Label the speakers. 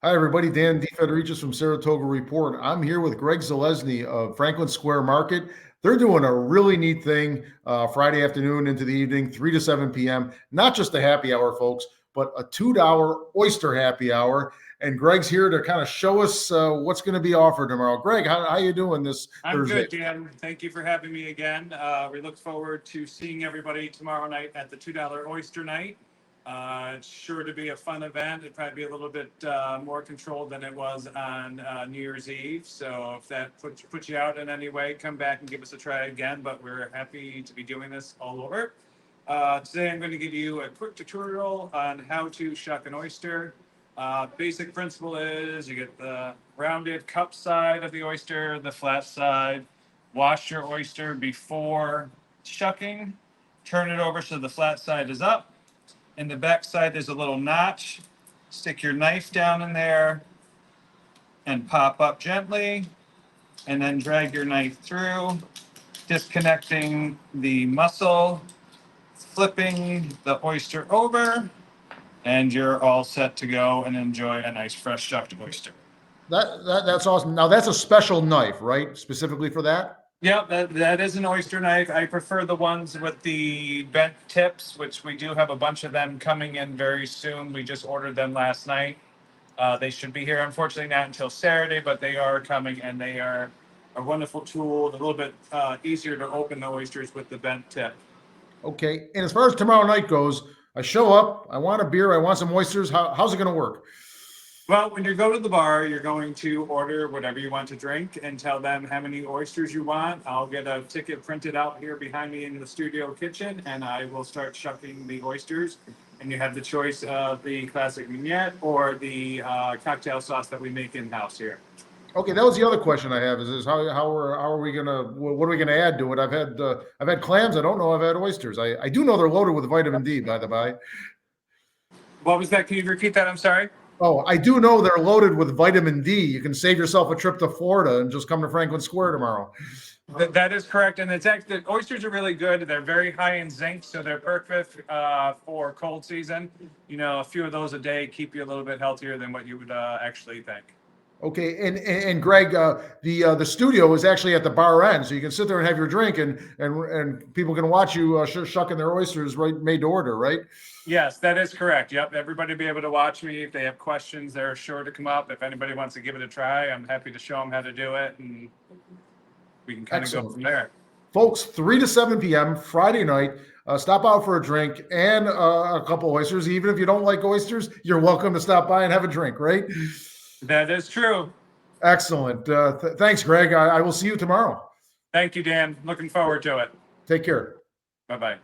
Speaker 1: Hi, everybody. Dan DeFedericis from Saratoga Report. I'm here with Greg Zelezny of Franklin Square Market. They're doing a really neat thing Friday afternoon into the evening, 3 to 7 p.m. Not just a happy hour, folks, but a $2 oyster happy hour. And Greg's here to kind of show us what's going to be offered tomorrow. Greg, how you doing this
Speaker 2: I'm
Speaker 1: Thursday?
Speaker 2: good, Dan. Thank you for having me again. We look forward to seeing everybody tomorrow night at the $2 Oyster Night. It's sure to be a fun event. It'd probably be a little bit more controlled than it was on New Year's Eve. So if that puts you out in any way, come back and give us a try again. But we're happy to be doing this all over. Today I'm going to give you a quick tutorial on how to shuck an oyster. Basic principle is you get the rounded cup side of the oyster, the flat side. Wash your oyster before shucking. Turn it over so the flat side is up. In the back side, there's a little notch. Stick your knife down in there and pop up gently. And then drag your knife through, disconnecting the muscle, flipping the oyster over, and you're all set to go and enjoy a nice fresh shucked oyster.
Speaker 1: That's awesome. Now, that's a special knife, right? Specifically for that?
Speaker 2: Yeah, that is an oyster knife. I prefer the ones with the bent tips, which we do have a bunch of them coming in very soon. We just ordered them last night. They should be here, unfortunately, not until Saturday, but they are coming, and they are a wonderful tool. A little bit easier to open the oysters with the bent tip.
Speaker 1: Okay. And as far as tomorrow night goes, I show up, I want a beer, I want some oysters. How's it going to work?
Speaker 2: Well, when you go to the bar, you're going to order whatever you want to drink and tell them how many oysters you want. I'll get a ticket printed out here behind me in the studio kitchen, and I will start shucking the oysters. And you have the choice of the classic vignette or the cocktail sauce that we make in-house here.
Speaker 1: Okay, that was the other question I have. Is how are we gonna, what are we gonna add to it? I've had clams. I don't know. I've had oysters. I do know they're loaded with vitamin D, by the by.
Speaker 2: What was that? Can you repeat that? I'm sorry.
Speaker 1: Oh, I do know they're loaded with vitamin D. You can save yourself a trip to Florida and just come to Franklin Square tomorrow.
Speaker 2: That is correct, and it's actually, the oysters are really good. They're very high in zinc, so they're perfect for cold season. You know, a few of those a day keep you a little bit healthier than what you would actually think.
Speaker 1: Okay, and Greg, the studio is actually at the bar end, so you can sit there and have your drink, and people can watch you shucking their oysters, right, made to order, right?
Speaker 2: Yes, that is correct. Yep, everybody will be able to watch me. If they have questions, they're sure to come up. If anybody wants to give it a try, I'm happy to show them how to do it, and we can kind of go from there.
Speaker 1: Folks, 3 to 7 p.m. Friday night. Stop out for a drink and a couple oysters. Even if you don't like oysters, you're welcome to stop by and have a drink, right?
Speaker 2: That is true.
Speaker 1: Excellent. Thanks, Greg. I will see you tomorrow.
Speaker 2: Thank you, Dan. Looking forward to it.
Speaker 1: Take care.
Speaker 2: Bye-bye.